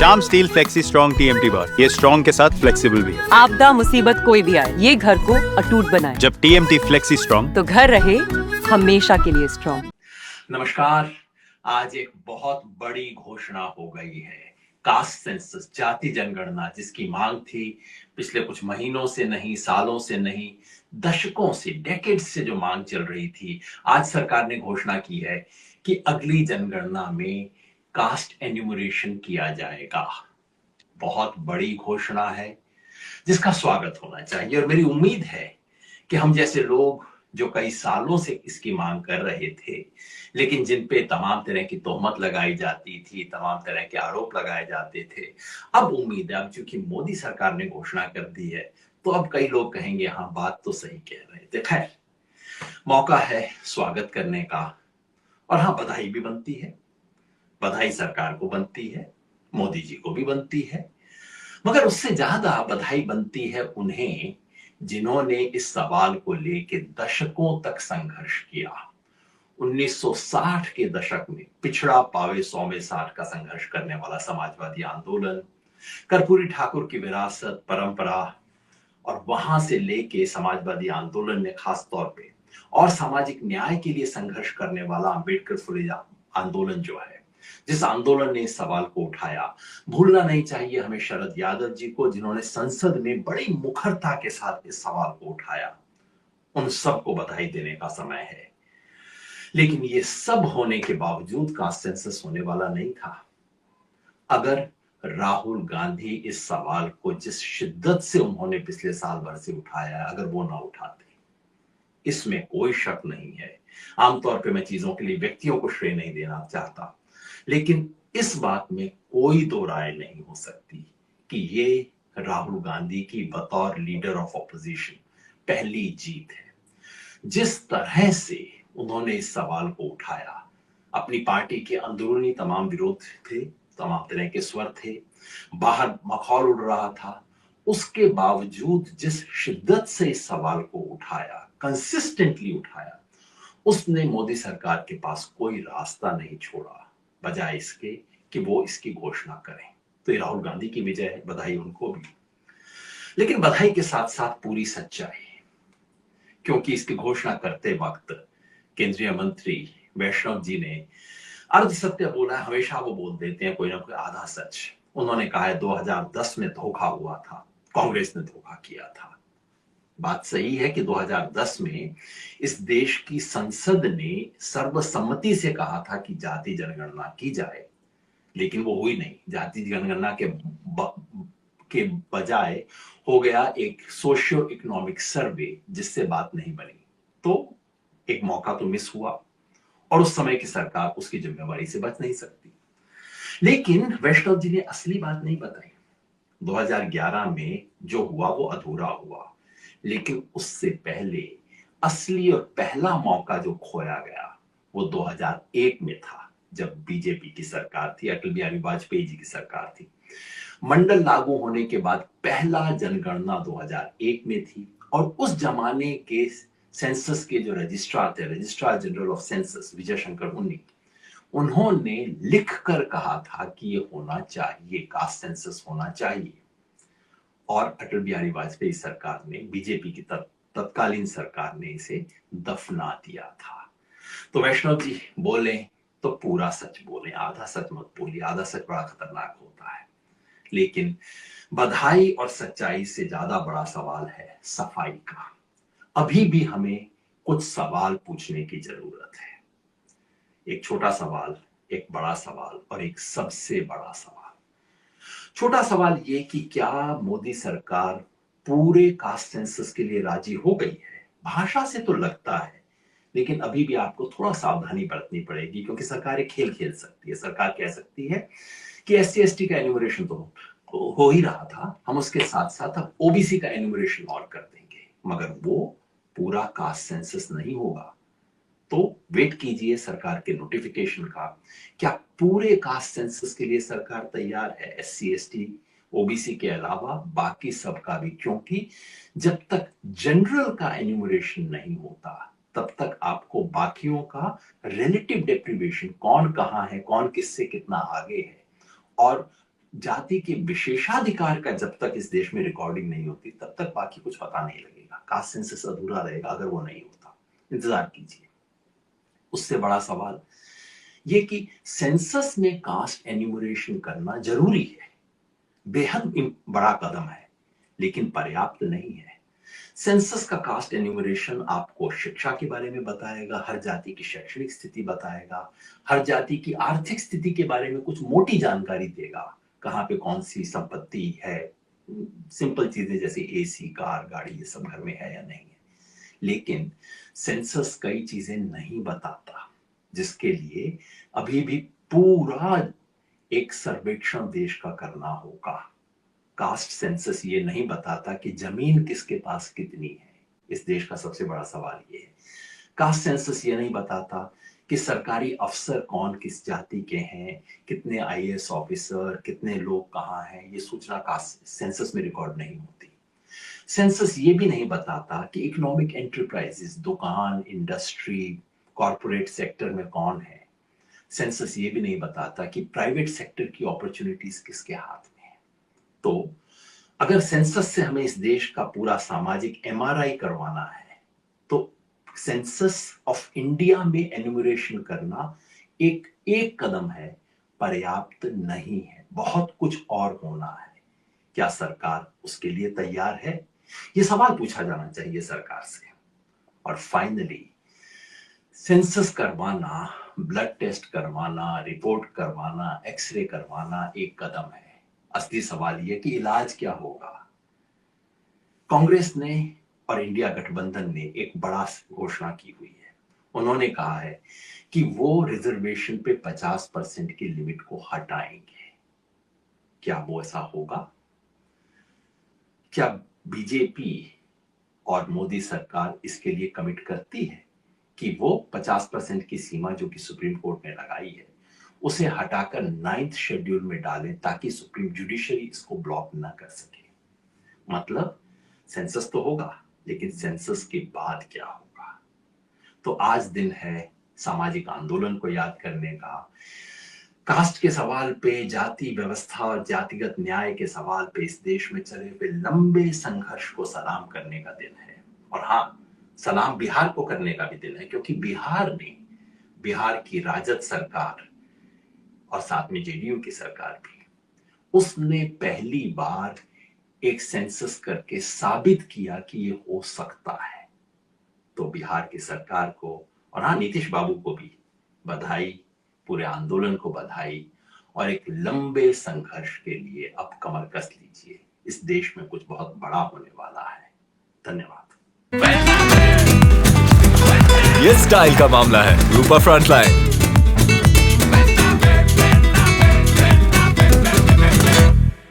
Shyam steel flexi strong TMT बार, ये strong के साथ फ्लेक्सिबल भी है। आपदा मुसीबत कोई भी आए, ये घर को अटूट बनाए। जब टीएमटी फ्लेक्सी स्ट्रॉन्ग, तो घर रहे हमेशा के लिए स्ट्रॉन्ग। नमस्कार। आज एक बहुत बड़ी घोषणा हो गई है। कास्ट सेंसस, जाति जनगणना, जिसकी मांग थी पिछले कुछ महीनों से नहीं, सालों से नहीं, दशकों से, डेकेड्स से जो मांग चल रही थी, आज सरकार ने घोषणा की है कि अगली जनगणना में कास्ट एन्यूमरेशन किया जाएगा। बहुत बड़ी घोषणा है जिसका स्वागत होना चाहिए, और मेरी उम्मीद है कि हम जैसे लोग जो कई सालों से इसकी मांग कर रहे थे, लेकिन जिन पे तमाम तरह की तोहमत लगाई जाती थी, तमाम तरह के आरोप लगाए जाते थे, अब उम्मीद है, अब चूंकि मोदी सरकार ने घोषणा कर दी है, तो अब कई लोग कहेंगे हाँ, बात तो सही कह रहे थे। खैर, मौका है स्वागत करने का, और हाँ, बधाई भी बनती है। बधाई सरकार को बनती है, मोदी जी को भी बनती है, मगर उससे ज्यादा बधाई बनती है उन्हें जिन्होंने इस सवाल को लेकर दशकों तक संघर्ष किया। 1960 के दशक में पिछड़ा पावे 100 में 60 का संघर्ष करने वाला समाजवादी आंदोलन, कर्पूरी ठाकुर की विरासत, परंपरा, और वहां से लेके समाजवादी आंदोलन ने खास तौर पे, और सामाजिक न्याय के लिए संघर्ष करने वाला अम्बेडकर फुले आंदोलन जो है, जिस आंदोलन ने इस सवाल को उठाया। भूलना नहीं चाहिए हमें शरद यादव जी को, जिन्होंने संसद में बड़ी मुखरता के साथ इस सवाल को उठाया। उन सबको बधाई देने का समय है। लेकिन ये सब होने के बावजूद कास्ट सेंसस होने वाला नहीं था अगर राहुल गांधी इस सवाल को जिस शिद्दत से उन्होंने पिछले साल भर से उठाया है, अगर वो ना उठाते। इसमें कोई शक नहीं है। आमतौर पे मैं चीजों के लिए व्यक्तियों को श्रेय नहीं देना चाहता, लेकिन इस बात में कोई दो राय नहीं हो सकती कि ये राहुल गांधी की बतौर लीडर ऑफ ऑपोजिशन पहली जीत है। जिस तरह से उन्होंने इस सवाल को उठाया, अपनी पार्टी के अंदरूनी तमाम विरोध थे, तमाम तरह के स्वर थे, बाहर मखौल उड़ रहा था, उसके बावजूद जिस शिद्दत से इस सवाल को उठाया, कंसिस्टेंटली उठाया, उसने मोदी सरकार के पास कोई रास्ता नहीं छोड़ा बजाय इसके कि वो इसकी घोषणा करें। तो ये राहुल गांधी की विजय है, बधाई उनको भी। लेकिन बधाई के साथ साथ पूरी सच्चाई, क्योंकि इसकी घोषणा करते वक्त केंद्रीय मंत्री वैष्णव जी ने अर्ध सत्य बोला है। हमेशा वो बोल देते हैं कोई ना कोई आधा सच। उन्होंने कहा है 2010 में धोखा हुआ था, कांग्रेस ने धोखा किया था। बात सही है कि 2010 में इस देश की संसद ने सर्वसम्मति से कहा था कि जाति जनगणना की जाए, लेकिन वो हुई नहीं। जाति जनगणना के बजाय हो गया एक सोशियो इकोनॉमिक सर्वे, जिससे बात नहीं बनी। तो एक मौका तो मिस हुआ, और उस समय की सरकार उसकी जिम्मेवारी से बच नहीं सकती। लेकिन वैष्णव जी ने असली बात नहीं बताई। 2011 में जो हुआ वो अधूरा हुआ, लेकिन उससे पहले असली और पहला मौका जो खोया गया वो 2001 में था, जब बीजेपी की सरकार थी, अटल बिहारी वाजपेयी जी की सरकार थी। मंडल लागू होने के बाद पहला जनगणना 2001 में थी, और उस जमाने के सेंसस के जो रजिस्ट्रार थे, registrar general of census Vijay Shankar उन्नी, उन्होंने लिख कर कहा था कि ये होना चाहिए, कास्ट सेंसस होना चाहिए। और अटल बिहारी वाजपेयी सरकार ने, बीजेपी की तत्कालीन सरकार ने इसे दफना दिया था। तो वैष्णव जी बोले तो पूरा सच बोले, आधा सच मत बोलिए। आधा सच बड़ा खतरनाक होता है। लेकिन बधाई और सच्चाई से ज्यादा बड़ा सवाल है सफाई का। अभी भी हमें कुछ सवाल पूछने की जरूरत है। एक छोटा सवाल, एक बड़ा सवाल, और एक सबसे बड़ा सवाल। छोटा सवाल ये कि क्या मोदी सरकार पूरे कास्ट सेंसस के लिए राजी हो गई है? भाषा से तो लगता है, लेकिन अभी भी आपको थोड़ा सावधानी बरतनी पड़ेगी, क्योंकि सरकार एक खेल खेल सकती है। सरकार कह सकती है कि SC ST का एन्यूमरेशन तो हो ही रहा था, हम उसके साथ साथ अब OBC का एन्यूमरेशन और कर देंगे, मगर वो पूरा कास्ट सेंसस नहीं होगा। तो वेट कीजिए सरकार के नोटिफिकेशन का। क्या पूरे कास्ट सेंसस के लिए सरकार तैयार है, SC ST OBC के अलावा बाकी सबका भी? क्योंकि जब तक जनरल का एन्यूमरेशन नहीं होता, तब तक आपको बाकियों का रिलेटिव डेप्रिवेशन, कौन कहां है, कौन किससे कितना आगे है, और जाति के विशेषाधिकार का जब तक इस देश में रिकॉर्डिंग नहीं होती तब तक बाकी कुछ पता नहीं लगेगा। कास्ट सेंसस अधूरा रहेगा अगर वो नहीं होता। इंतजार कीजिए। उससे बड़ा सवाल ये कि सेंसस में कास्ट एन्यूमरेशन करना जरूरी है, बेहद बड़ा कदम है, लेकिन पर्याप्त नहीं है। सेंसस का कास्ट एन्यूमरेशन आपको शिक्षा के बारे में बताएगा, हर जाति की शैक्षणिक स्थिति बताएगा, हर जाति की आर्थिक स्थिति के बारे में कुछ मोटी जानकारी देगा, कहाँ पे कौन सी संपत्ति है, सिंपल चीजें जैसे एसी, कार, गाड़ी, ये सब घर में है या नहीं है। लेकिन सेंसस कई चीजें नहीं बताता, जिसके लिए अभी भी पूरा एक सर्वेक्षण देश का करना होगा। कास्ट सेंसस ये नहीं बताता कि जमीन किसके पास कितनी है, इस देश का सबसे बड़ा सवाल ये है। कास्ट सेंसस ये नहीं बताता कि सरकारी अफसर कौन किस जाति के हैं, कितने आईएएस ऑफिसर, कितने लोग कहाँ हैं, ये सूचना कास्ट सेंसस में रिकॉर्ड नहीं होती। सेंसस ये भी नहीं बताता कि इकोनॉमिक एंटरप्राइजेस, दुकान, इंडस्ट्री, कॉर्पोरेट सेक्टर में कौन है। सेंसस ये भी नहीं बताता कि प्राइवेट सेक्टर की अपॉर्चुनिटीज किसके हाथ में है। तो अगर सेंसस से हमें इस देश का पूरा सामाजिक एमआरआई करवाना है तो सेंसस ऑफ इंडिया में एन्यूमरेशन करना एक कदम है, पर्याप्त नहीं है, बहुत कुछ और होना है। क्या सरकार उसके लिए तैयार है? ये सवाल पूछा जाना चाहिए सरकार से। और फाइनली, सेंसस करवाना, ब्लड टेस्ट करवाना, रिपोर्ट करवाना, एक्सरे करवाना एक कदम है। असली सवाल यह कि इलाज क्या होगा। कांग्रेस ने और इंडिया गठबंधन ने एक बड़ा घोषणा की हुई है। उन्होंने कहा है कि वो रिजर्वेशन पे 50% की लिमिट को हटाएंगे। क्या वो ऐसा होगा? क्या बीजेपी और मोदी सरकार इसके लिए कमिट करती है कि वो 50% की सीमा जो कि सुप्रीम कोर्ट ने लगाई है उसे हटाकर 9th शेड्यूल में डालें ताकि सुप्रीम जुडिशरी इसको ब्लॉक ना कर सके? मतलब सेंसस तो होगा, लेकिन सेंसस के बाद क्या होगा? तो आज दिन है सामाजिक आंदोलन को याद करने का, कास्ट के सवाल पे, जाति व्यवस्था और जातिगत न्याय के सवाल पे इस देश में चले हुए लंबे संघर्ष को सलाम करने का दिन है। और हाँ, सलाम बिहार को करने का भी दिन है, क्योंकि बिहार की राजद सरकार और साथ में जेडीयू की सरकार भी, उसने पहली बार एक सेंसस करके साबित किया कि ये हो सकता है। तो बिहार की सरकार को और हाँ, नीतीश बाबू को भी बधाई, पूरे आंदोलन को बधाई, और एक लंबे संघर्ष के लिए अब कमर कस लीजिए। इस देश में कुछ बहुत बड़ा होने वाला है। धन्यवाद। ये स्टाइल का मामला है, रूपा फ्रंटलाइन।